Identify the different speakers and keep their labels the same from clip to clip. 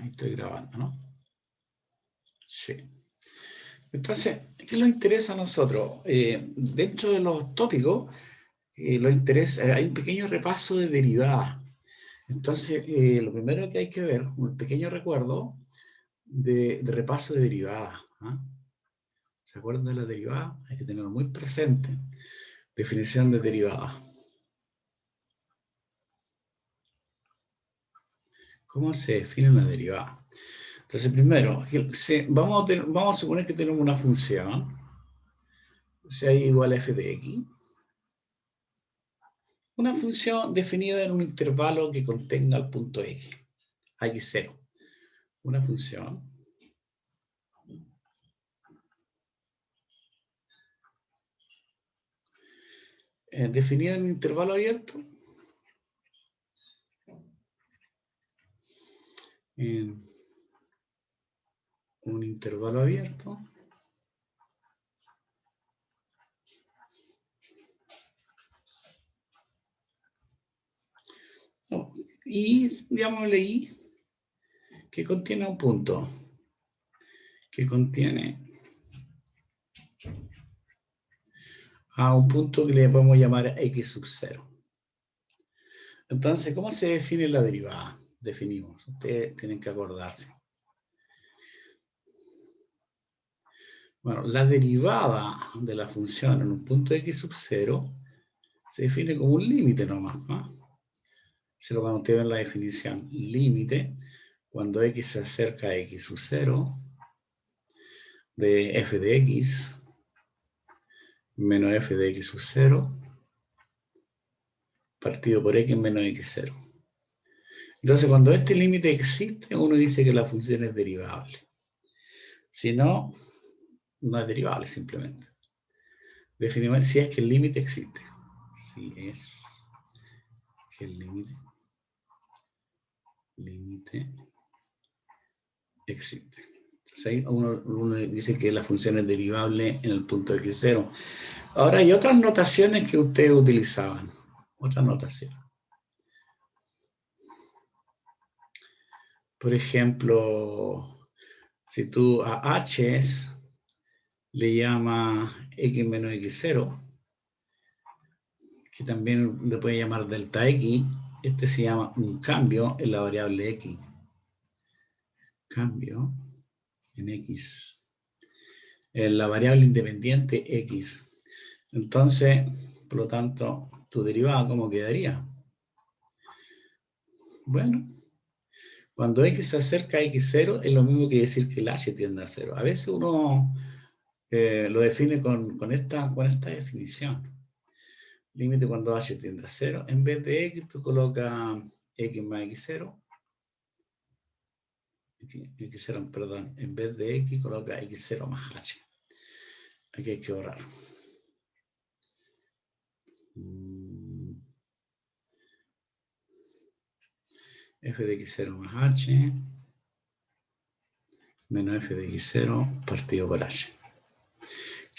Speaker 1: Ahí estoy grabando, ¿no? Sí. Entonces, ¿qué nos interesa a nosotros? Dentro de los tópicos, hay un pequeño repaso de derivadas. Entonces, lo primero que hay que ver, un pequeño recuerdo de repaso de derivadas. ¿Ah? ¿Se acuerdan de la derivada? Hay que tenerlo muy presente. Definición de derivada. ¿Cómo se define una derivada? Entonces, primero, vamos a suponer que tenemos una función, sea y igual a f de x. Una función definida en un intervalo que contenga el punto x, a x0. Una función definida en un intervalo abierto en un intervalo abierto y llamémosle i, que contiene un punto, que contiene a un punto que le podemos llamar x sub 0. Entonces, ¿cómo se define la derivada? Definimos, ustedes tienen que acordarse. Bueno, la derivada de la función en un punto x sub 0 se define como un límite nomás, ¿no? Se lo cuando ustedes ven la definición. Límite, cuando x se acerca a x sub 0, de f de x menos f de x sub 0, partido por x menos x0. Entonces, cuando este límite existe, uno dice que la función es derivable. Si no, no es derivable simplemente. Definimos si es que el límite existe. Si es que el límite existe. Entonces ahí uno dice que la función es derivable en el punto x0. Ahora hay otras notaciones que ustedes utilizaban. Otra notación. Por ejemplo, si tú a h le llamas x menos x0, que también le puede llamar delta x, este se llama un cambio en la variable x. Cambio en x. En la variable independiente x. Entonces, por lo tanto, tu derivada, ¿cómo quedaría? Bueno, cuando x se acerca a x0, es lo mismo que decir que el h tiende a 0. A veces uno lo define con esta definición. Límite cuando h tiende a 0. En vez de x, tú colocas x más x0. x0, perdón. En vez de x, coloca x0 más h. Aquí hay que borrar. F de x0 más h menos f de x0 partido por h.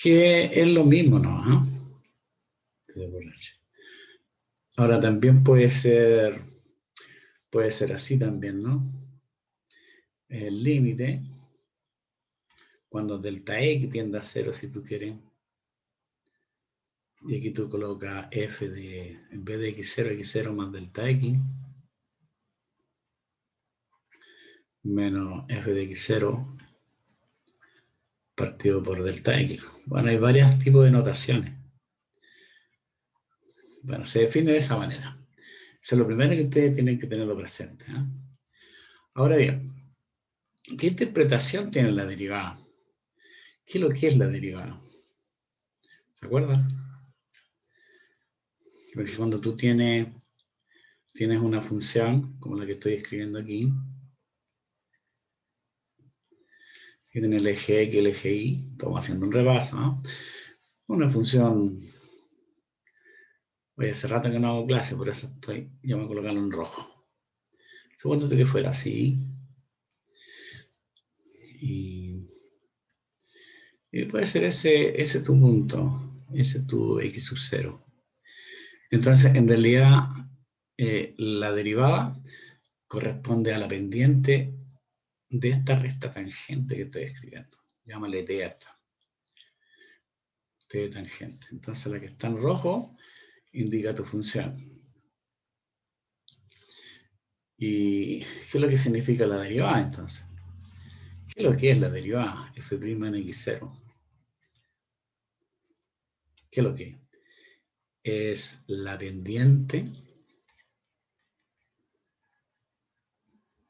Speaker 1: Que es lo mismo, ¿no? Por h. Ahora también puede ser así también, ¿no? El límite, cuando delta x tiende a 0, si tú quieres, y aquí tú colocas f de, en vez de x0, x0 más delta x, menos f de x0 partido por delta x. Bueno, hay varios tipos de notaciones. Bueno, se define de esa manera. Eso es lo primero que ustedes tienen que tenerlo presente. ¿Eh? Ahora bien, ¿qué interpretación tiene la derivada? ¿Qué es lo que es la derivada? ¿Se acuerdan? Porque cuando tú tienes una función, como la que estoy escribiendo aquí, que tiene el eje X y el eje Y, estamos haciendo un repaso, ¿no? Una función, oye, hace rato que no hago clase, por eso yo me voy a colocarlo en rojo. Supóntate que fuera así, y puede ser ese tu punto, ese tu x sub 0. Entonces, en realidad, la derivada corresponde a la pendiente de esta recta tangente que estoy escribiendo. Llámale T a esta. T de tangente. Entonces la que está en rojo indica tu función. ¿Y qué es lo que significa la derivada entonces? ¿Qué es lo que es la derivada? F' en x0. ¿Qué es lo que es? Es la pendiente.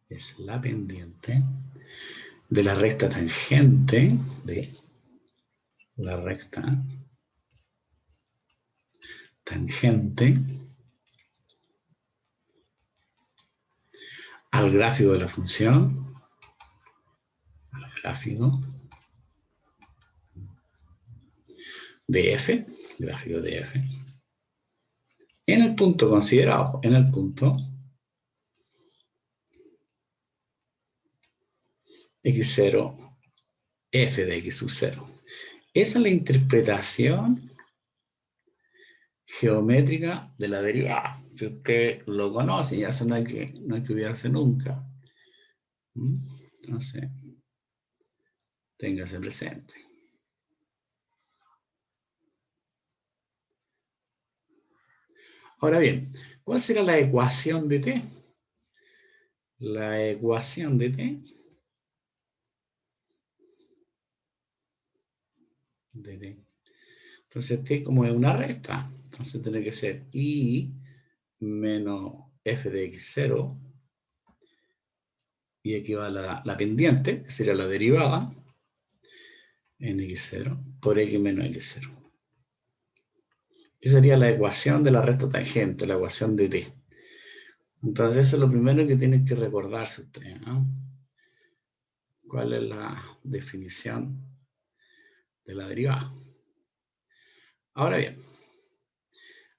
Speaker 1: Es la pendiente de la recta tangente de la recta tangente al gráfico de la función, al gráfico de f, gráfico de f, en el punto considerado, en el punto x0, f de x sub 0. Esa es la interpretación geométrica de la derivada, que usted lo conoce y eso no hay que olvidarse nunca. Entonces, téngase presente. Ahora bien, ¿cuál será la ecuación de t? La ecuación de t Entonces t como es una recta, entonces tiene que ser i menos f de x0 y aquí va la pendiente, que sería la derivada en x0 por x menos x0. Esa sería la ecuación de la recta tangente, la ecuación de t. Entonces eso es lo primero que tienen que recordarse ustedes, ¿no? ¿Cuál es la definición de la derivada? Ahora bien,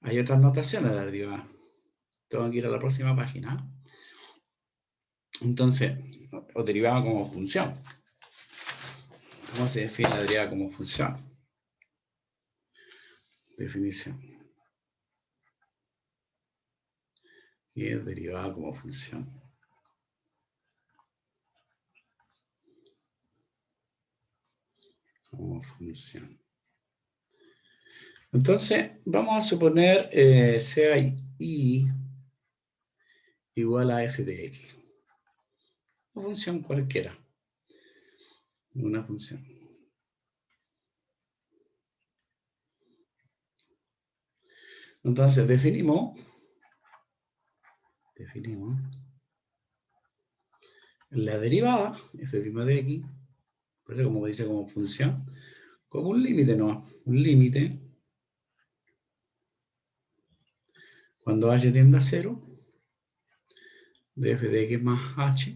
Speaker 1: hay otras notaciones de la derivada. Tengo que ir a la próxima página. Entonces, o derivada como función. ¿Cómo se define la derivada como función? Definición. Y es derivada como función. Como función. Entonces, vamos a suponer sea i igual a f de x. Una función cualquiera. Una función. Entonces, definimos la derivada, f' de x, por eso como dice como función, como un límite, ¿no? Un límite cuando h tiende a 0 de f de x más h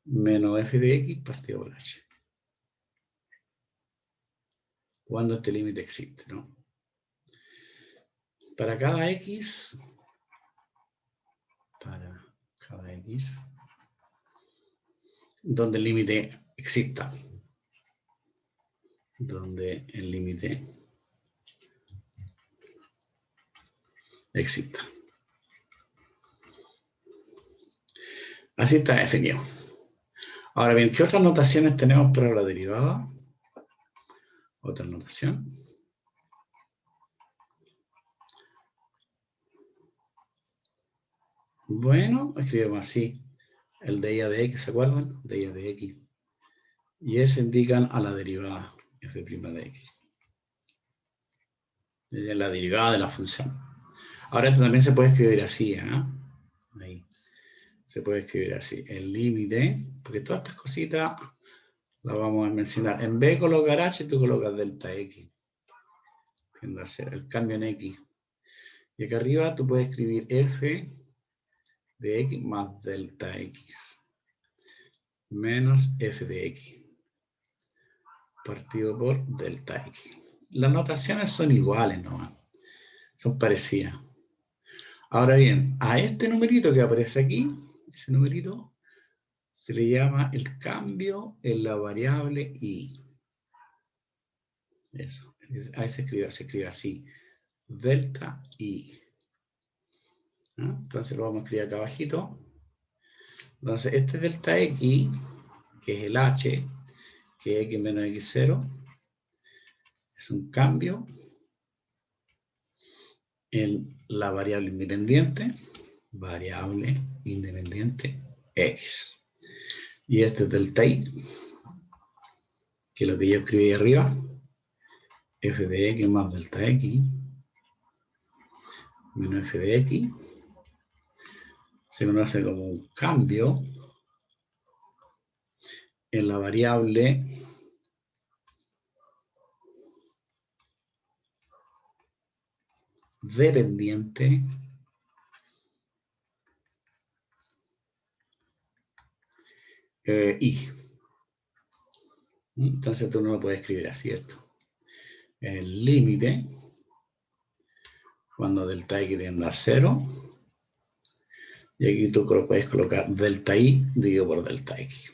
Speaker 1: menos f de x partido por h. Cuando este límite existe, ¿no? Para cada x, donde el límite exista. Donde el límite exista. Así está definido. Ahora bien, ¿qué otras notaciones tenemos para la derivada? Otra notación. Bueno, escribimos así. El de y a de x, ¿se acuerdan? De y a de x. Y eso indican a la derivada f' de x. Es la derivada de la función. Ahora esto también se puede escribir así, ¿eh? Ahí. Se puede escribir así. El límite, porque todas estas cositas las vamos a mencionar. En vez de colocar h, tú colocas delta x. Tiende a ser el cambio en x. Y acá arriba tú puedes escribir f de x más delta x menos f de x partido por delta x. Las notaciones son iguales nomás, son parecidas. Ahora bien, a este numerito que aparece aquí, ese numerito, se le llama el cambio en la variable y. Eso, ahí se escribe así, delta y. ¿No? Entonces lo vamos a escribir acá abajito. Entonces, este delta X, que es el H, que es X menos X0, es un cambio en la variable independiente X. Y este es delta Y, que es lo que yo escribí arriba, f de X más delta X, menos f de X, se conoce como un cambio en la variable dependiente Y. Entonces tú no lo puedes escribir así esto. El límite, cuando delta X tiende a 0, y aquí tú puedes colocar delta Y dividido por delta X.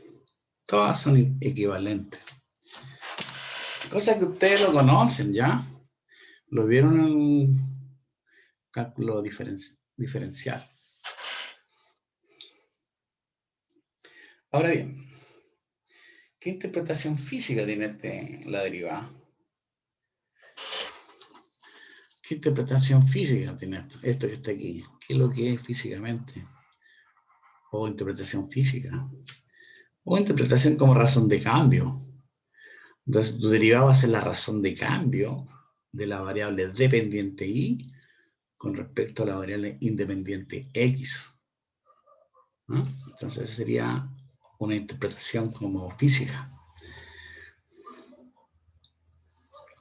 Speaker 1: Todas son equivalentes. Cosa que ustedes lo conocen ya. Lo vieron en cálculo diferencial. Ahora bien, ¿qué interpretación física tiene la derivada? ¿Qué interpretación física tiene esto que está aquí? ¿Qué es lo que es físicamente? O interpretación física. O interpretación como razón de cambio. Entonces, tu derivada va a ser la razón de cambio de la variable dependiente Y con respecto a la variable independiente X. ¿No? Entonces, sería una interpretación como física.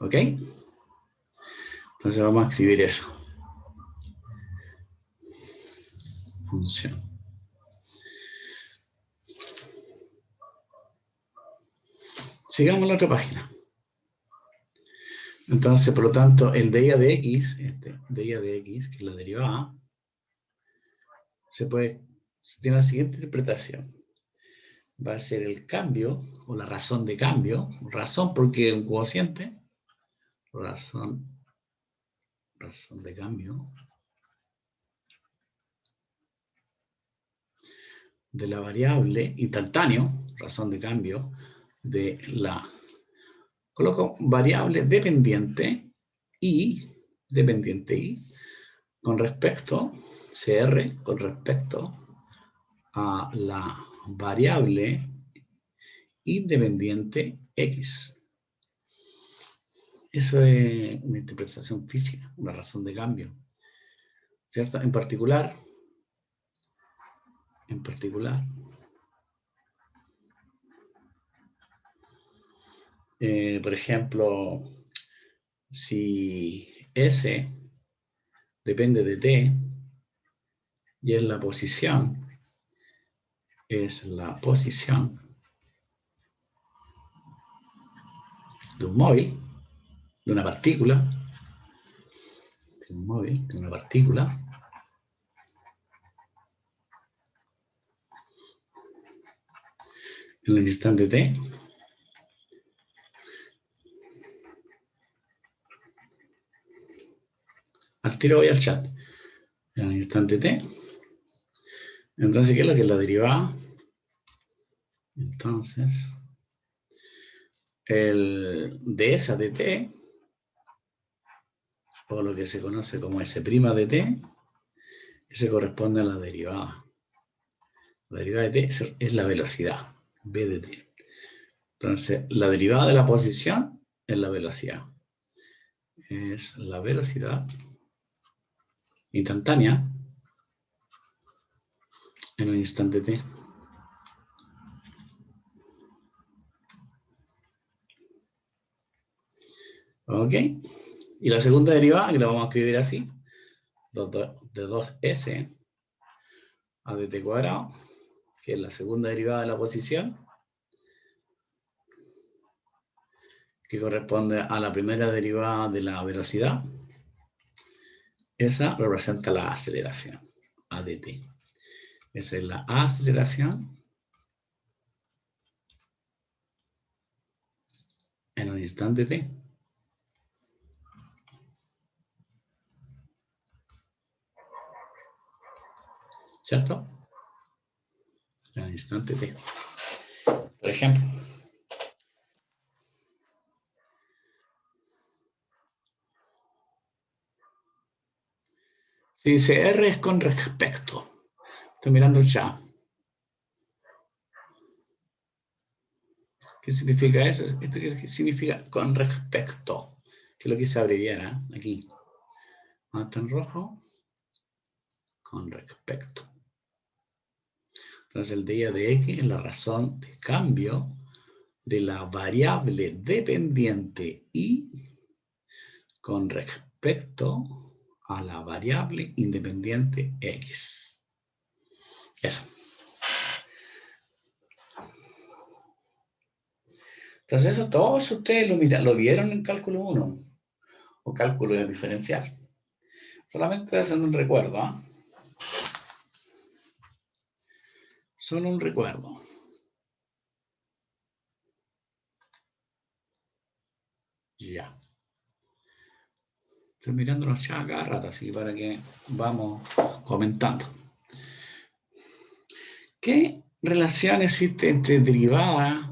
Speaker 1: ¿Ok? Entonces, vamos a escribir eso. Función. Sigamos a la otra página. Entonces, por lo tanto, el de y de x, que es la derivada, se tiene la siguiente interpretación. Va a ser el cambio, o la razón de cambio, razón porque es un cociente, razón de cambio, de la variable instantáneo, razón de cambio, de la, coloco variable dependiente y, con respecto, CR, con respecto a la variable independiente X. Eso es una interpretación física, una razón de cambio. ¿Cierto? En particular, por ejemplo, si S depende de T y es la posición de un móvil, de una partícula, en el instante T, al tiro voy al chat, en el instante T. Entonces, ¿qué es lo que es la derivada? Entonces, el de esa de T, o lo que se conoce como S' de T, ese corresponde a la derivada. La derivada de T es la velocidad, v de T. Entonces, la derivada de la posición es la velocidad. Es la velocidad instantánea en el instante T. ¿Ok? Y la segunda derivada, que la vamos a escribir así, de 2S a dt cuadrado, que es la segunda derivada de la posición, que corresponde a la primera derivada de la velocidad. Esa representa la aceleración, ADT. Esa es la aceleración en un instante T. ¿Cierto? en el instante t. Por ejemplo, si dice R es con respecto. Estoy mirando el chat. ¿Qué significa eso? ¿Esto qué significa con respecto? Que lo quise abreviar, ¿eh? Aquí. Está en rojo. Con respecto. Entonces el día de X es la razón de cambio de la variable dependiente Y con respecto a la variable independiente X. Eso. Entonces eso todos ustedes lo vieron en cálculo 1 o cálculo diferencial. Solamente haciendo un recuerdo, ¿eh? Solo un recuerdo. Ya. Estoy mirando los chats cada rato, así para que vamos comentando. ¿Qué relación existe entre derivada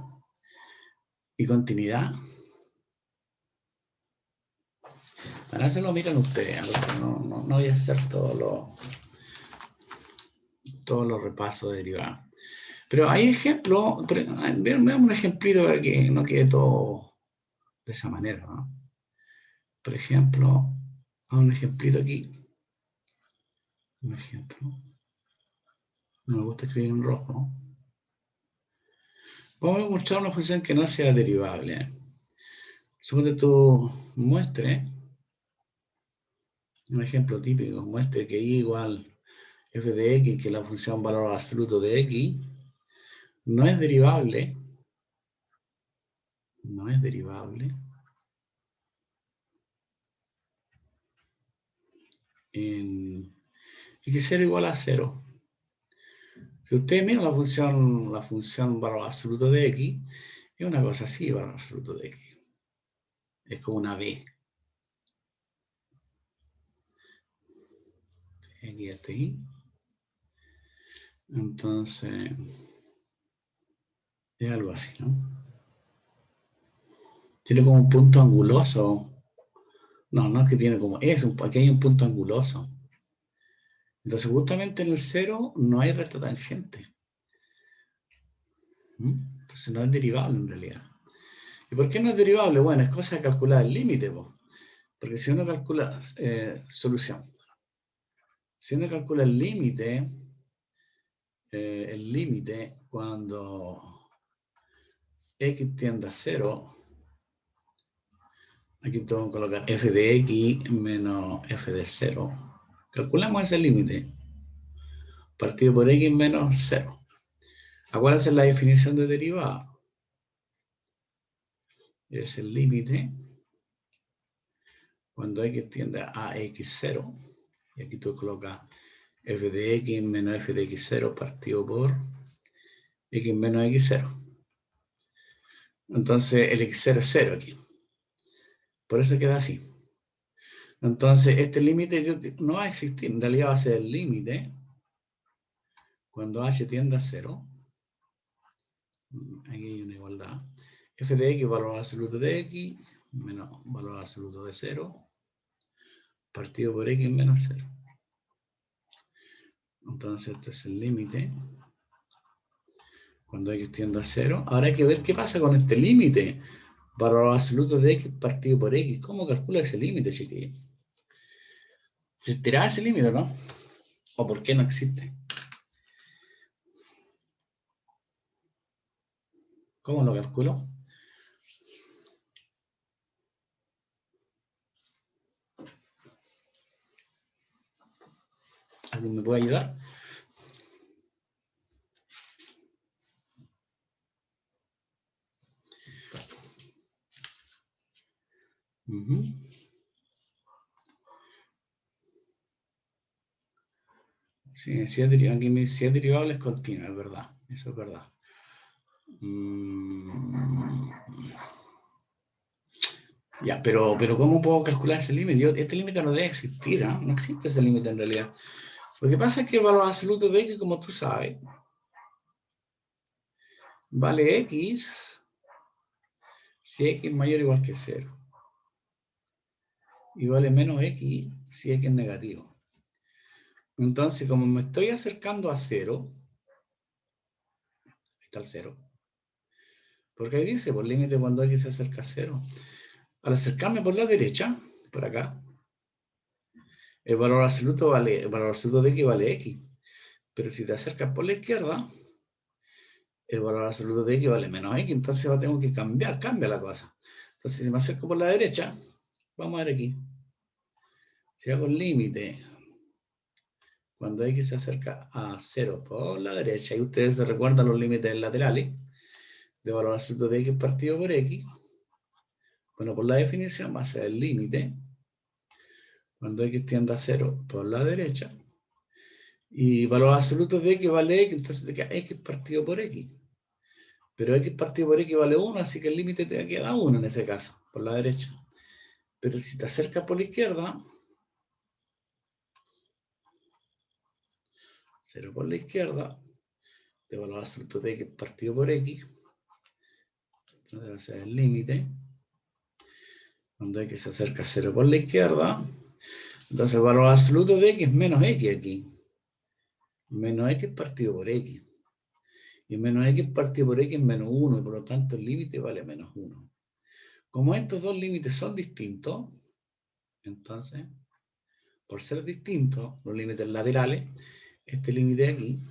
Speaker 1: y continuidad? Para eso lo miran ustedes, no voy a hacer todos los repasos de derivadas. Pero hay ejemplos, veamos un ejemplito para que no quede todo de esa manera, ¿no? Por ejemplo, un ejemplito aquí. Un ejemplo. No me gusta escribir en rojo, ¿no? Vamos a mostrar una función que no sea derivable. Suponte tú muestre, un ejemplo típico, muestre que y igual f de x, que es la función valor absoluto de x, no es derivable, en x0 igual a 0. Si ustedes miran la función valor absoluto de x, es una cosa así, valor absoluto de x. Es como una b. X hasta y. Entonces, es algo así, ¿no? Tiene como un punto anguloso. No es que tiene como eso, aquí hay un punto anguloso. Entonces, justamente en el 0 no hay recta tangente. Entonces, no es derivable en realidad. ¿Y por qué no es derivable? Bueno, es cosa de calcular el límite, porque si uno calcula solución, si uno calcula el límite cuando x tiende a 0, aquí tengo que colocar f de x menos f de 0. Calculamos ese límite partido por x menos 0. Acuérdense la definición de derivada. Es el límite cuando x tiende a x0. Y aquí tú colocas f de x menos f de x0 partido por x menos x0. Entonces el x0 es 0 aquí. Por eso queda así. Entonces este límite no va a existir. En realidad va a ser el límite cuando h tiende a 0. Aquí hay una igualdad. F de x, valor absoluto de x, menos valor absoluto de 0, partido por x menos 0. Entonces este es el límite cuando x tiende a 0. Ahora hay que ver qué pasa con este límite. Valor absoluto de x partido por x. ¿Cómo calcula ese límite, chiquillos? ¿Existirá ese límite, no? ¿O por qué no existe? ¿Cómo lo calculo? ¿Alguien me puede ayudar? Sí, si es derivable es continua, es verdad. Eso es verdad. Ya, pero ¿cómo puedo calcular ese límite? Este límite no debe existir, ¿eh? No existe ese límite en realidad. Lo que pasa es que el valor absoluto de x, como tú sabes, vale X si X es mayor o igual que 0. Y vale menos X si X es negativo. Entonces, como me estoy acercando a 0, está el 0. Porque ahí dice, por límite cuando X se acerca a 0. Al acercarme por la derecha, por acá, el valor absoluto de X vale X. Pero si te acercas por la izquierda, el valor absoluto de X vale menos X. Entonces tengo que cambia la cosa. Entonces, si me acerco por la derecha, vamos a ver aquí. Si hago el límite cuando X se acerca a 0 por la derecha, y ustedes se recuerdan los límites laterales, de valor absoluto de X partido por X, bueno, por la definición va a ser el límite cuando X tiende a 0 por la derecha, y valor absoluto de X vale X, entonces te queda X partido por X. Pero X partido por X vale 1, así que el límite te queda 1 en ese caso, por la derecha. Pero si te acercas por la izquierda, 0 por la izquierda, de valor absoluto de X partido por X, entonces va a ser el límite cuando X se acerca a 0 por la izquierda, entonces el valor absoluto de X es menos X aquí. Menos X partido por X. Y menos X partido por X es menos 1, y por lo tanto el límite vale menos 1. Como estos dos límites son distintos, entonces, por ser distintos, los límites laterales, este límite de aquí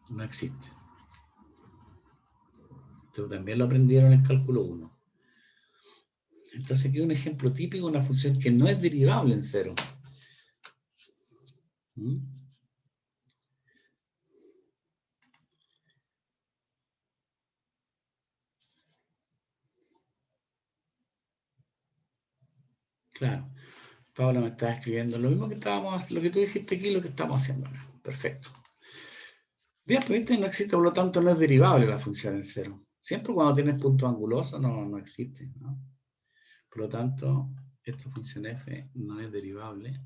Speaker 1: no existe. Esto también lo aprendieron en cálculo 1. Entonces aquí un ejemplo típico de una función que no es derivable en 0. Claro. Pablo me estaba escribiendo lo mismo que lo que tú dijiste aquí, lo que estamos haciendo acá. Perfecto. Bien, pues este no existe, por lo tanto no es derivable la función en 0. Siempre cuando tienes punto anguloso no existe, ¿no? Por lo tanto, esta función f no es derivable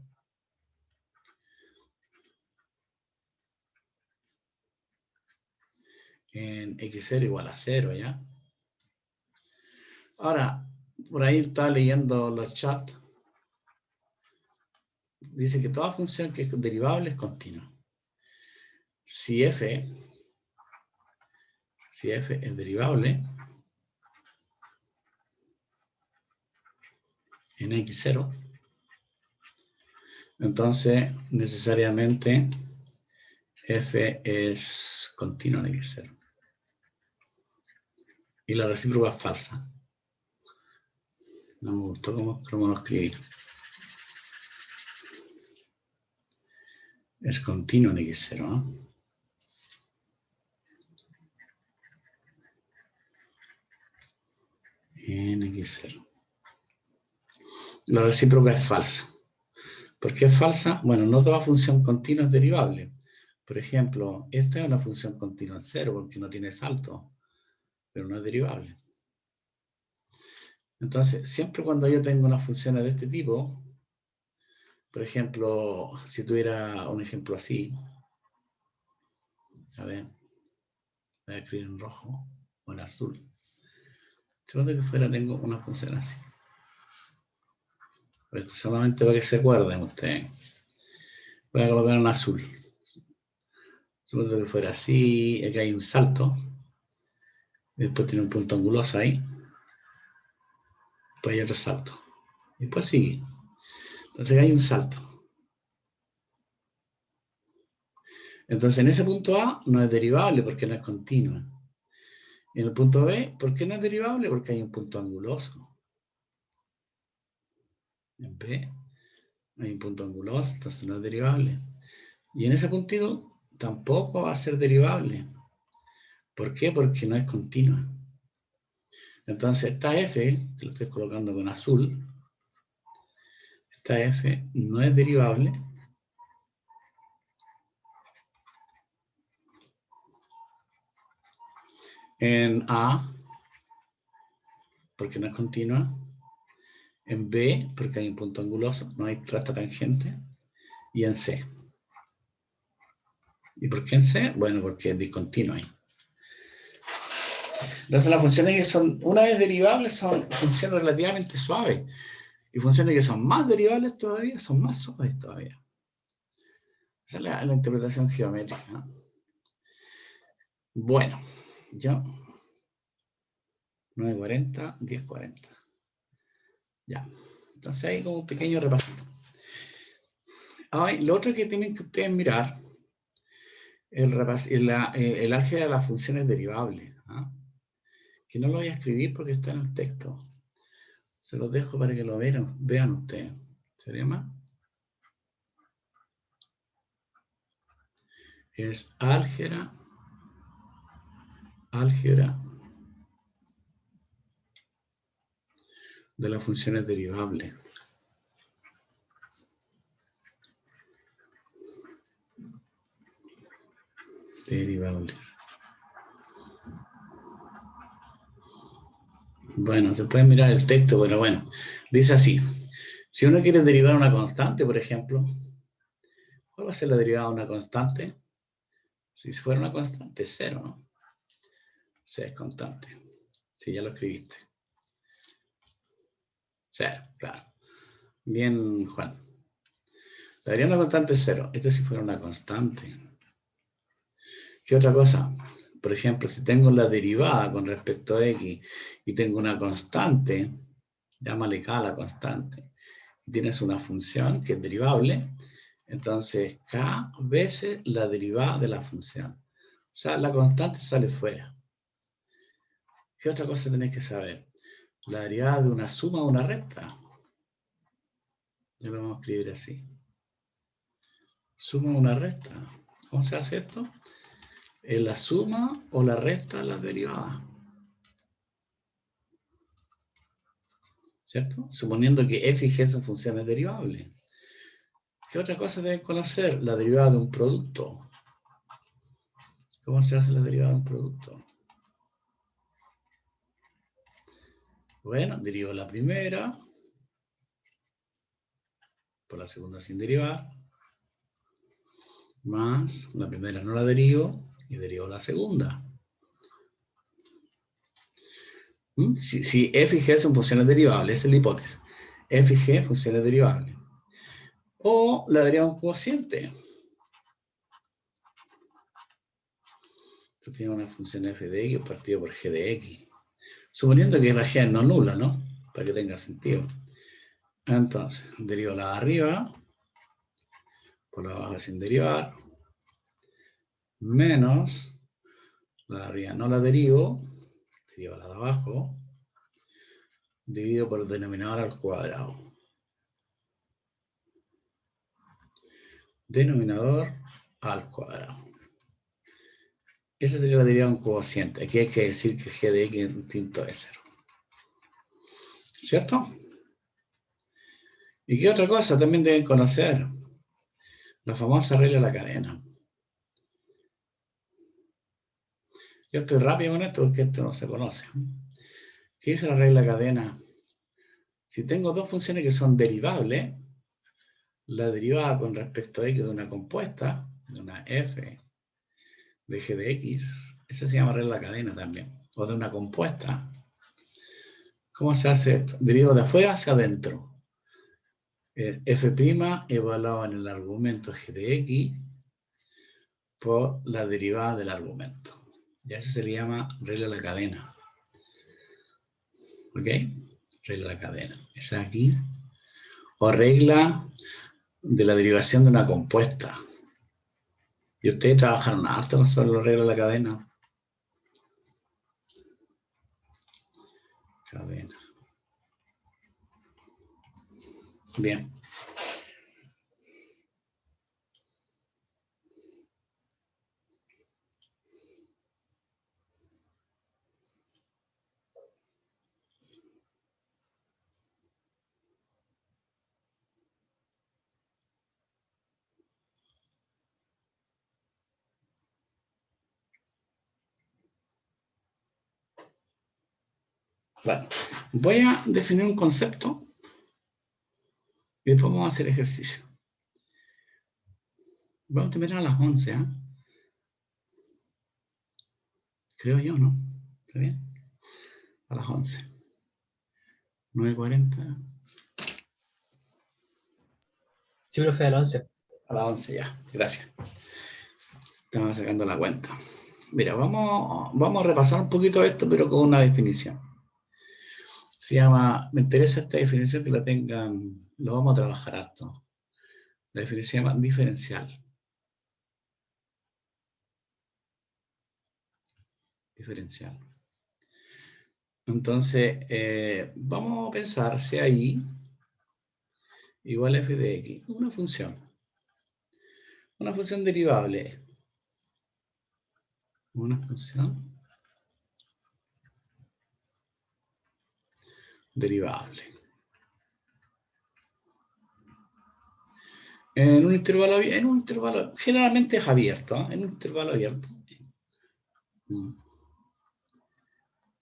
Speaker 1: en x0 igual a 0, ¿ya? Ahora, por ahí estaba leyendo los chats. Dice que toda función que es derivable es continua. Si f es derivable en x0, entonces necesariamente f es continua en x0. Y la recíproca es falsa. No me gustó cómo lo escribí. Es continuo en x0, ¿no? En x0. La recíproca es falsa. ¿Por qué es falsa? Bueno, no toda función continua es derivable. Por ejemplo, esta es una función continua en 0 porque no tiene salto, pero no es derivable. Entonces, siempre cuando yo tengo unas funciones de este tipo, por ejemplo, si tuviera un ejemplo así, a ver, voy a escribir en rojo o en azul. Supongo que fuera tengo una función así. Solamente para que se acuerden ustedes. Voy a colocar en azul. Supongo que fuera así, aquí hay un salto. Después tiene un punto anguloso ahí. Después hay otro salto. Y después sigue. Entonces hay un salto. Entonces en ese punto A no es derivable porque no es continua. En el punto B, ¿por qué no es derivable? Porque hay un punto anguloso. En B hay un punto anguloso, entonces no es derivable. Y en ese puntito tampoco va a ser derivable. ¿Por qué? Porque no es continua. Entonces esta f, que lo estoy colocando con azul, esta f no es derivable en A, porque no es continua, en B, porque hay un punto anguloso, no hay recta tangente, y en C. ¿Y por qué en C? Bueno, porque es discontinuo ahí. Entonces las funciones que son, una vez derivables, son funciones relativamente suaves. Y funciones que son más derivables todavía, son más suaves todavía. Esa es la interpretación geométrica, ¿no? Bueno, yo 9:40, 10:40. Ya. Entonces hay como un pequeño repasito. Ahora, lo otro que tienen que ustedes mirar es el álgebra de las funciones derivables. ¿Ah? Que no lo voy a escribir porque está en el texto. Se los dejo para que lo vean ustedes. ¿Se llama? Es álgebra de las funciones derivables. Derivables. Bueno, se puede mirar el texto, pero bueno, dice así. Si uno quiere derivar una constante, por ejemplo, ¿cuál va a ser la derivada de una constante? Si fuera una constante, 0, ¿no? C es constante. Si ya lo escribiste. 0, claro. Bien, Juan. La derivada de una constante es 0. Esto si fuera una constante. ¿Qué otra cosa? Por ejemplo, si tengo la derivada con respecto a x y tengo una constante, llámale k a la constante, y tienes una función que es derivable, entonces k veces la derivada de la función. O sea, la constante sale fuera. ¿Qué otra cosa tenéis que saber? La derivada de una suma o una recta. Ya lo vamos a escribir así. Suma o una recta. ¿Cómo se hace esto? Es la suma o la recta de las derivadas. ¿Cierto? Suponiendo que f y g son funciones derivables. ¿Qué otra cosa deben conocer? La derivada de un producto. ¿Cómo se hace la derivada de un producto? Bueno, derivo la primera por la segunda sin derivar, más la primera no la derivo y derivo la segunda. Si f y g son funciones derivables, esa es la hipótesis. F y g funciones derivables. O la deriva de un cociente. Tú tienes una función f de x partido por g de x. Suponiendo que la g es no nula, ¿no? Para que tenga sentido. Entonces, derivo la de arriba por la baja sin derivar, menos la de arriba no la derivo, derivo la de abajo, dividido por el denominador al cuadrado. Denominador al cuadrado. Esa sería la derivada de un cociente. Aquí hay que decir que g de x es distinto de 0. ¿Cierto? ¿Y qué otra cosa también deben conocer? La famosa regla de la cadena. Yo estoy rápido con esto porque esto no se conoce. ¿Qué dice la regla de la cadena? Si tengo dos funciones que son derivables, la derivada con respecto a x de una compuesta, de una f de g de x, esa se llama regla de la cadena también, o de una compuesta. ¿Cómo se hace esto? Derivo de afuera hacia adentro. F' evaluado en el argumento g de x por la derivada del argumento. Y eso se le llama regla de la cadena. ¿Ok? Regla de la cadena. Esa aquí. O regla de la derivación de una compuesta. Y ustedes trabajaron harto sobre la regla de la cadena. Cadena. Bien. Bueno, voy a definir un concepto y después vamos a hacer ejercicio. Vamos a terminar a las 11, ¿eh? Creo yo, ¿no? ¿Está bien? A las 11. 9:40.
Speaker 2: Sí, profe, a las 11.
Speaker 1: A las 11 ya, gracias. Estaba sacando la cuenta. Mira, vamos a repasar un poquito esto, pero con una definición. Se llama, me interesa esta definición que la tengan, lo vamos a trabajar harto. La definición se llama diferencial. Diferencial. Entonces, vamos a pensar si ahí igual a f de x, una función derivable. Una función derivable. En un intervalo, generalmente es abierto, ¿eh? En un intervalo abierto.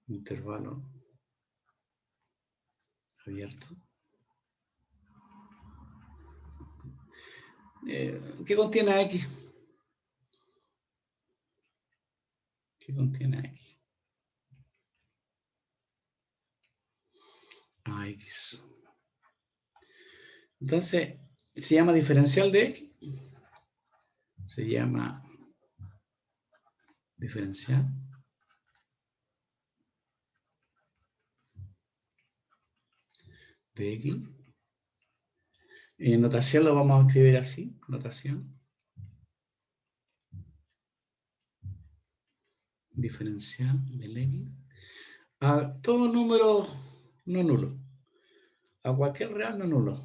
Speaker 1: Intervalo abierto. ¿Qué contiene a x? ¿Qué contiene a x? A x. Entonces, se llama diferencial de x. Se llama diferencial de x. En notación lo vamos a escribir así, notación. Diferencial del x a todo número no nulo. A cualquier real no nulo.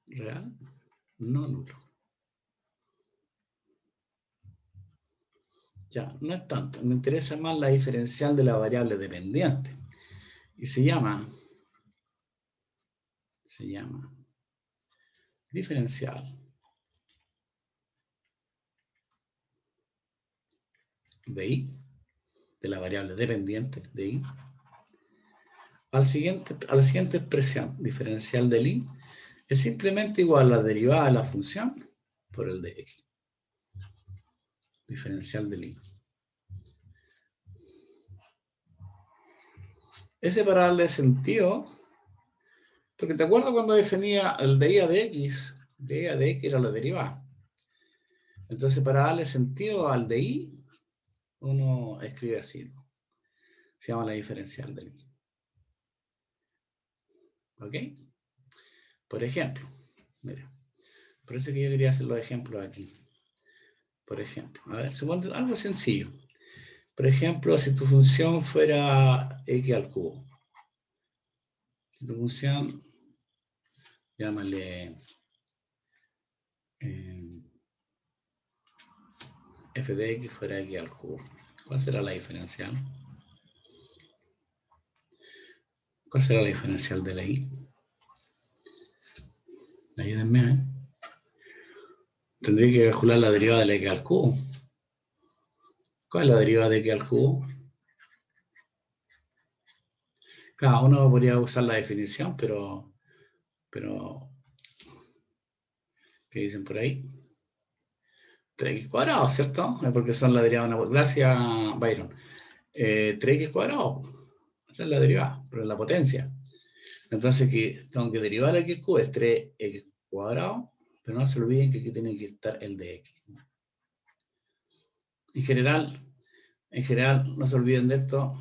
Speaker 1: Real no nulo. Ya, no es tanto. Me interesa más la diferencial de la variable dependiente. Y se llama diferencial de y, de la variable dependiente de y, a la siguiente expresión, diferencial del y, es simplemente igual a la derivada de la función por el de x. Diferencial del y. Ese para darle sentido, porque te acuerdas cuando definía el de y a de x, de y a de x era la derivada. Entonces, para darle sentido al de y, uno escribe así, ¿no? Se llama la diferencial del y. ¿Ok? Por ejemplo, mira, por eso que yo quería hacer los ejemplos aquí. Por ejemplo, a ver, suponte algo sencillo. Por ejemplo, si tu función fuera x al cubo. Si tu función, llámale f de x fuera x al cubo. ¿Cuál será la diferencial? ¿Cuál será la diferencial de la y? Ayúdenme, ¿eh? Tendría que calcular la derivada de la x al cubo. ¿Cuál es la derivada de x al cubo? Cada uno podría usar la definición, pero ¿qué dicen por ahí? 3x cuadrado, ¿cierto? Porque son la derivada de una... Gracias, Byron. 3x cuadrado. Esa es la derivada, pero es la potencia. Entonces, tengo que derivar x cubo es 3x cuadrado, pero no se olviden que aquí tiene que estar el de x. En general, no se olviden de esto.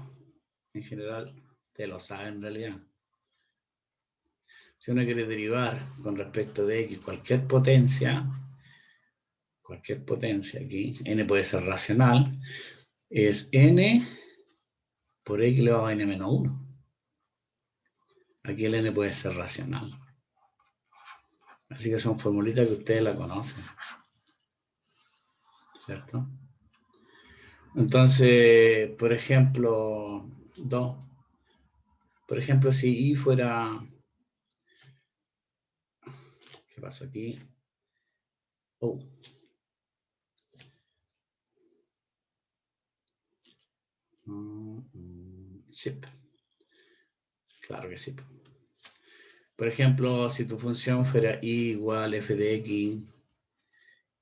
Speaker 1: En general, te lo saben en realidad. Si uno quiere derivar con respecto de x cualquier potencia aquí, n puede ser racional, es n por x elevado a n menos 1. Aquí el n puede ser racional. Así que son formulitas que ustedes la conocen. ¿Cierto? Entonces, por ejemplo, 2. Por ejemplo, si y fuera... ¿Qué pasó aquí? Oh. Sí. Claro que sí. Por ejemplo, si tu función fuera y igual f de x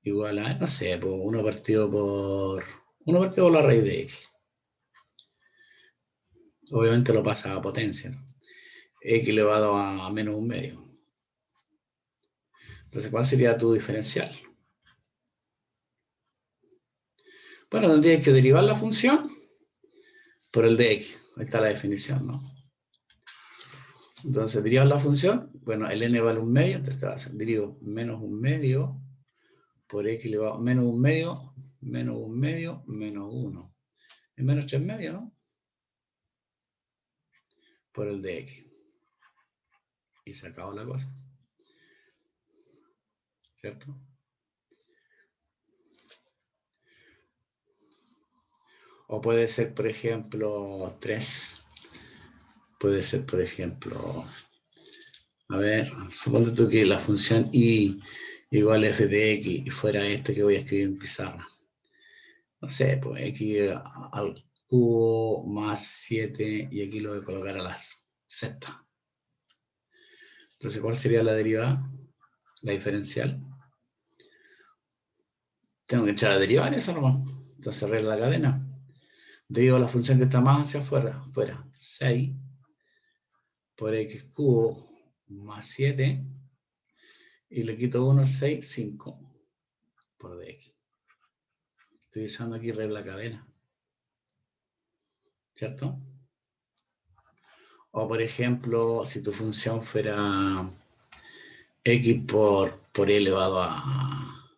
Speaker 1: igual a, no sé, pues 1 partido por la raíz de x. Obviamente lo pasa a potencia, ¿no? X elevado a menos 1/2. Entonces, ¿cuál sería tu diferencial? Bueno, tendrías que derivar la función por el de x. Ahí está la definición, ¿no? Entonces, derivar la función, bueno, el n vale 1/2, entonces te va a hacer, derivo menos 1/2 por x elevado a menos 1/2, menos 1/2, menos 1. Es menos 3/2, ¿no? Por el de x. Y se acabó la cosa. ¿Cierto? O puede ser, por ejemplo, 3. Puede ser, por ejemplo, a ver, suponte tú que la función y igual a f de x y fuera este que voy a escribir en pizarra. No sé, pues x al cubo más 7 y aquí lo voy a colocar a las sexta. Entonces, ¿cuál sería la derivada? La diferencial. Tengo que echar a derivar eso nomás. Entonces, arregla la cadena. Derivo la función que está más hacia afuera. Fuera, 6 por x cubo más 7. Y le quito 1 al 6, 5 por dx. Estoy usando aquí regla cadena. ¿Cierto? O por ejemplo, si tu función fuera x por e elevado a...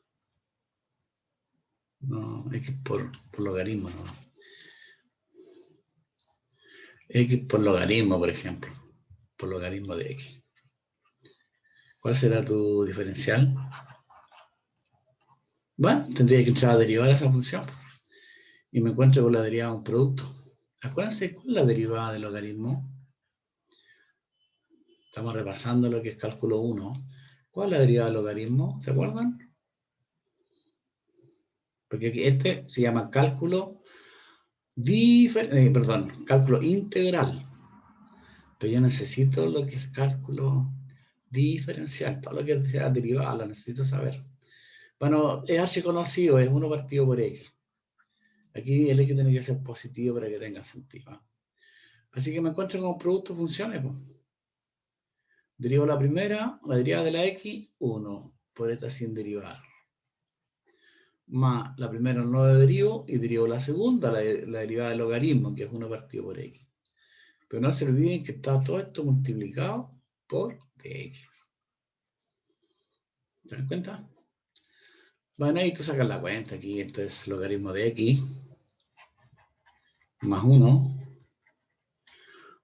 Speaker 1: No, x por logaritmo, no. X por logaritmo, por ejemplo. Por logaritmo de x. ¿Cuál será tu diferencial? Bueno, tendría que entrar a derivar esa función. Y me encuentro con la derivada de un producto. Acuérdense, ¿cuál es la derivada del logaritmo? Estamos repasando lo que es cálculo 1. ¿Cuál es la derivada del logaritmo? ¿Se acuerdan? Porque este se llama cálculo cálculo integral. Pero yo necesito lo que es cálculo diferencial. Todo lo que sea derivada lo necesito saber. Bueno, es archiconocido, es 1 partido por x. Aquí el x tiene que ser positivo para que tenga sentido, ¿eh? Así que me encuentro con producto de funciones. Pues. Derivo la primera, la derivada de la x, 1 por esta sin derivar. Más la primera no la derivo y derivo la segunda, la derivada del logaritmo, que es 1 partido por x. Pero no se olviden que está todo esto multiplicado por dx. ¿Se dan cuenta? Bueno, ahí tú sacas la cuenta aquí. Esto es logaritmo de x más 1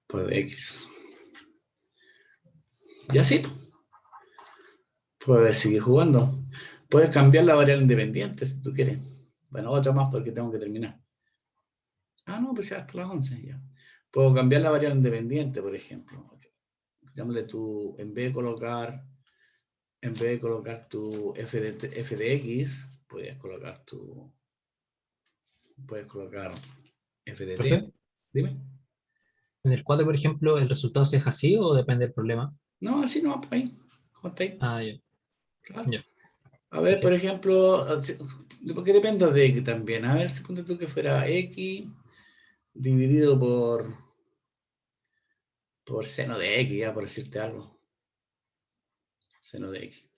Speaker 1: por dx. Y así, puedes seguir jugando. Puedes cambiar la variable independiente si tú quieres. Bueno, otra más porque tengo que terminar. Ah, no, pues ya hasta las 11 ya. Puedo cambiar la variable independiente, por ejemplo. Llámale tú, en vez de colocar tu f de x, puedes colocar f de t.
Speaker 2: Profe,
Speaker 1: Dime.
Speaker 2: en el 4, por ejemplo, ¿el resultado se deja así o depende del problema?
Speaker 1: No, así no, por ahí. ¿Cómo está ahí?
Speaker 2: Ah, ya.
Speaker 1: Claro.
Speaker 2: Ya.
Speaker 1: A ver, por
Speaker 2: Sí.
Speaker 1: ejemplo, porque depende de x también. A ver, si ponte tú que fuera x dividido por seno de x, ya por decirte algo. Seno de x.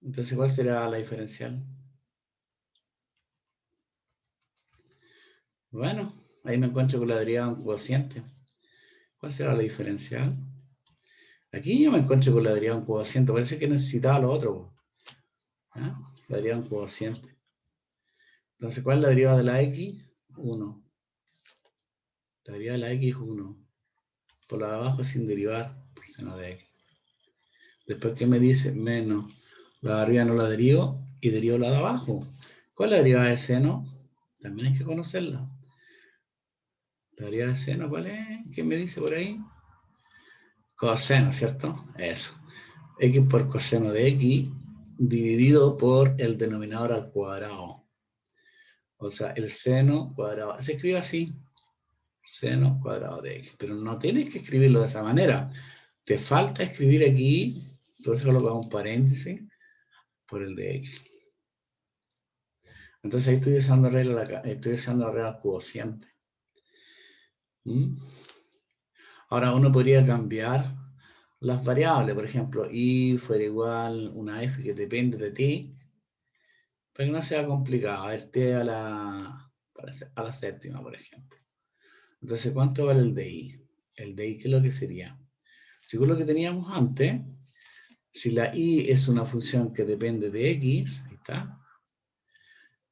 Speaker 1: Entonces, ¿cuál será la diferencial? Bueno, ahí me encuentro con la derivada de un cociente. ¿Cuál será la diferencial? Aquí yo me encuentro con la derivada de un cociente. Parece que necesitaba lo otro. ¿Eh? La derivada de un cociente. Entonces, ¿cuál es la derivada de la x? 1. La derivada de la x es 1. Por la de abajo sin derivar, por seno de x. Después, ¿qué me dice? Menos. La de arriba no la derivo y derivo la de abajo. ¿Cuál es la derivada de seno? También hay que conocerla. La derivada de seno, ¿cuál es? ¿Qué me dice por ahí? Coseno, ¿cierto? Eso. X por coseno de x dividido por el denominador al cuadrado. O sea, el seno cuadrado. Se escribe así. Seno cuadrado de x. Pero no tienes que escribirlo de esa manera. Te falta escribir aquí, por eso coloco un paréntesis, por el de x. Entonces ahí estoy usando la regla cociente. Ahora uno podría cambiar las variables, por ejemplo, y fuera igual una f que depende de t, para que no sea complicado, a ver, t a la séptima, por ejemplo. Entonces, ¿cuánto vale el de i? El de i, ¿qué es lo que sería? Según lo que teníamos antes, si la i es una función que depende de x, ahí está,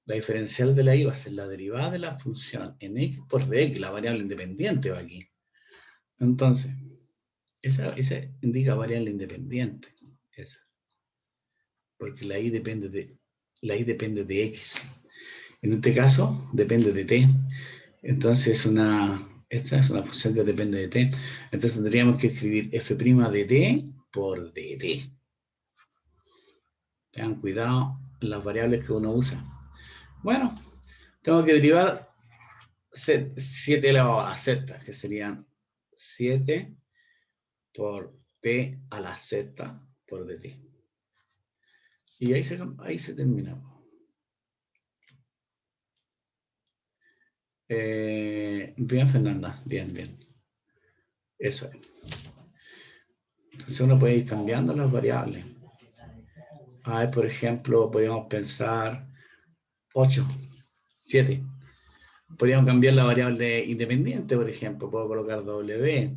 Speaker 1: la diferencial de la i va a ser la derivada de la función en x por dx, la variable independiente va aquí. Entonces, esa indica variable independiente, esa, porque la i depende de x. En este caso, depende de t. Entonces, esta es una función que depende de t. Entonces, tendríamos que escribir f' de t por dt. Tengan cuidado en las variables que uno usa. Bueno, tengo que derivar 7 elevado a la z, que serían 7 por t a la z por dt. Y ahí se termina. Bien, Fernanda. Bien. Eso es. Entonces uno puede ir cambiando las variables. Por ejemplo, podríamos pensar 8, 7. Podríamos cambiar la variable independiente, por ejemplo. Puedo colocar w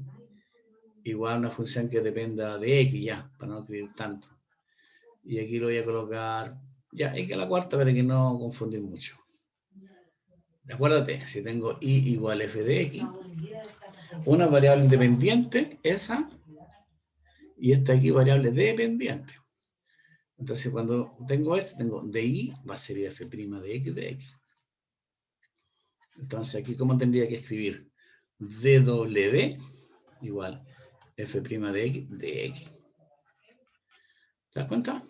Speaker 1: igual una función que dependa de x, ya, para no escribir tanto. Y aquí lo voy a colocar, ya, x a la cuarta para que no confundir mucho. Acuérdate, si tengo i igual f de x, una variable independiente, esa, y esta aquí variable dependiente. Entonces, cuando tengo esto, tengo di va a ser f' de x. Entonces, aquí, ¿cómo tendría que escribir? dw igual f' de x. ¿Te das cuenta?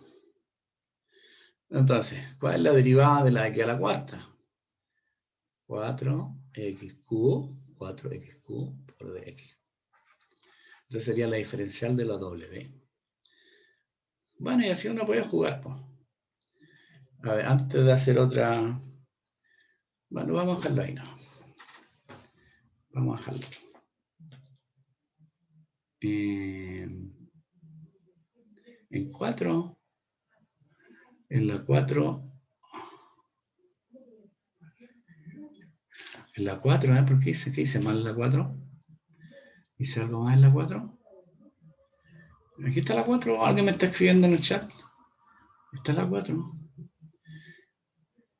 Speaker 1: Entonces, ¿cuál es la derivada de la x a la cuarta? 4xq por dx. Entonces sería la diferencial de la w. Bueno, y así uno puede jugar, pues. A ver, antes de hacer otra... Bueno, vamos a dejarlo ahí, ¿no? Vamos a dejarlo. En 4, en la 4, ¿por qué hice mal en la 4? ¿Hice algo más en la 4? Aquí está la 4, alguien me está escribiendo en el chat. Está la 4.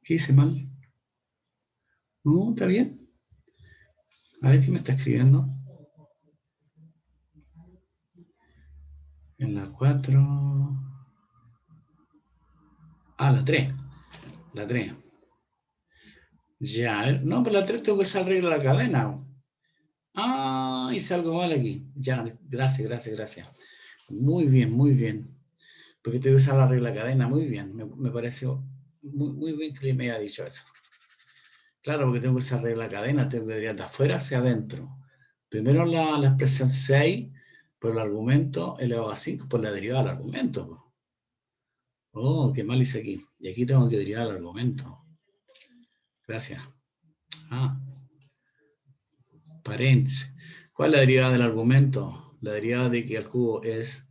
Speaker 1: ¿Qué hice mal? No, está bien. A ver, ¿qué me está escribiendo? En la 4... la 3. La 3. Ya, no, pero la 3 tengo que usar regla de la cadena. Hice algo mal aquí. Ya, gracias. Muy bien. Porque tengo que usar la regla de cadena. Muy bien. Me pareció muy bien que me haya dicho eso. Claro, porque tengo que usar regla de cadena. Tengo que ir de afuera hacia adentro. Primero la expresión 6 por el argumento elevado a 5 por la derivada del argumento. Oh, qué mal hice aquí. Y aquí tengo que derivar el argumento. Gracias. Paréntesis. ¿Cuál es la derivada del argumento? La derivada de x al cubo es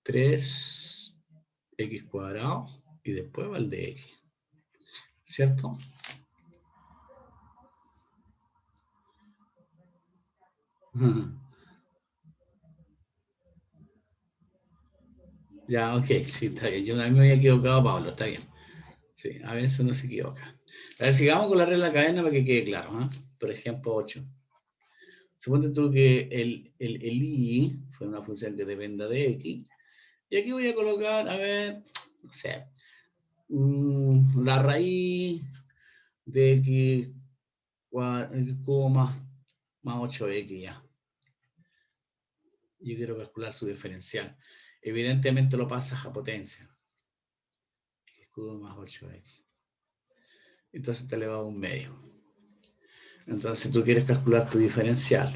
Speaker 1: 3x cuadrado y después va el de x. ¿Cierto? Ya, ok, sí, está bien. Yo a mí me había equivocado, Pablo, está bien. Sí, a veces uno se equivoca. A ver, sigamos con la regla de cadena para que quede claro. Por ejemplo, 8. Suponte tú que el i fue una función que dependa de x. Y aquí voy a colocar, a ver, no sé, la raíz de x cubo más 8x ya. Yo quiero calcular su diferencial. Evidentemente lo pasas a potencia. X cubo más 8x. Entonces te elevado a un medio. Entonces tú quieres calcular tu diferencial.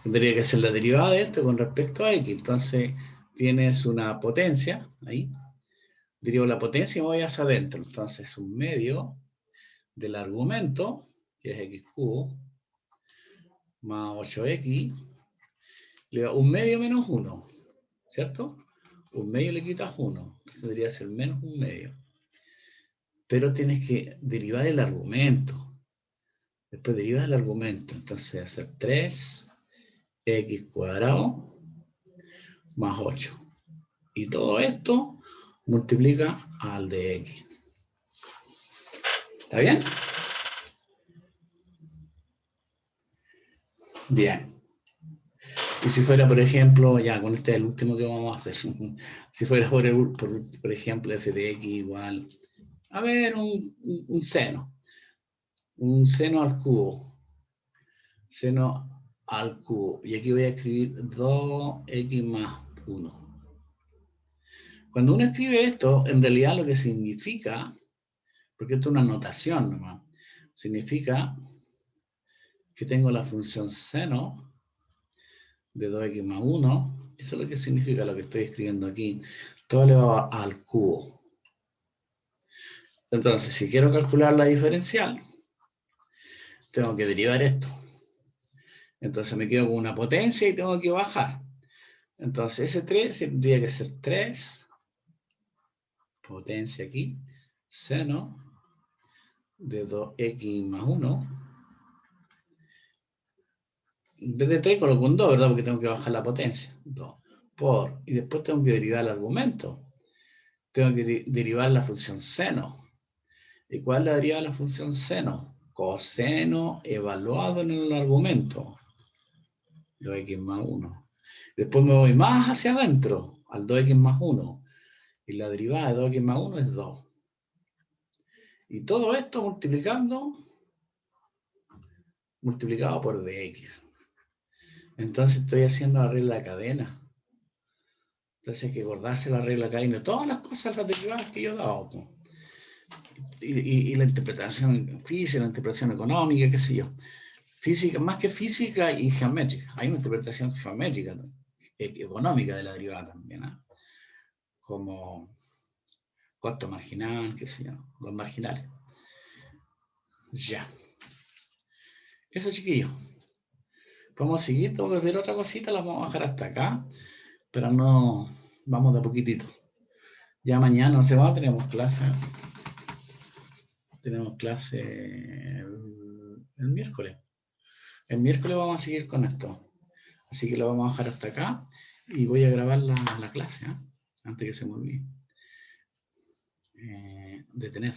Speaker 1: Tendría que ser la derivada de esto con respecto a x. Entonces tienes una potencia ahí. Derivo la potencia y me voy hacia adentro. Entonces un medio del argumento, que es x cubo, más 8x, le da 1/2 menos 1, ¿cierto? 1/2 le quitas 1, entonces debería ser menos 1/2. Pero tienes que derivar el argumento. Después derivas el argumento, entonces va a ser 3x² más 8. Y todo esto multiplica al de x. ¿Está bien? Bien. Y si fuera, por ejemplo, ya con este es el último que vamos a hacer. Si fuera, por ejemplo, f de x igual, a ver, un seno. Un seno al cubo. Seno al cubo. Y aquí voy a escribir 2x más 1. Cuando uno escribe esto, en realidad lo que significa, porque esto es una notación nomás, significa que tengo la función seno de 2x más 1, eso es lo que significa lo que estoy escribiendo aquí, todo elevado al cubo. Entonces, si quiero calcular la diferencial, tengo que derivar esto. Entonces me quedo con una potencia y tengo que bajar. Entonces ese 3 tendría que ser 3, potencia aquí, seno de 2x más 1. En vez de 3 coloco un 2, ¿verdad? Porque tengo que bajar la potencia. 2 por, y después tengo que derivar el argumento. Tengo que derivar la función seno. ¿Y cuál la deriva la función seno? Coseno evaluado en el argumento. 2x más 1. Después me voy más hacia adentro, al 2x más 1. Y la derivada de 2x más 1 es 2. Y todo esto multiplicado por dx. Entonces estoy haciendo la regla de cadena. Entonces hay que acordarse la regla de cadena. Todas las cosas, las derivadas que yo he dado. Y la interpretación física, la interpretación económica, qué sé yo. Física, más que física y geométrica. Hay una interpretación geométrica, económica de la derivada también, ¿eh? Como costo marginal, qué sé yo, los marginales. Ya. Eso, chiquillos. Vamos a seguir, tengo que ver otra cosita, la vamos a bajar hasta acá, pero no, vamos de a poquitito. Ya mañana, no sé cuándo tenemos clase. Tenemos clase el miércoles. El miércoles vamos a seguir con esto. Así que lo vamos a bajar hasta acá y voy a grabar la clase, ¿eh? Antes que se me olvide. Detener.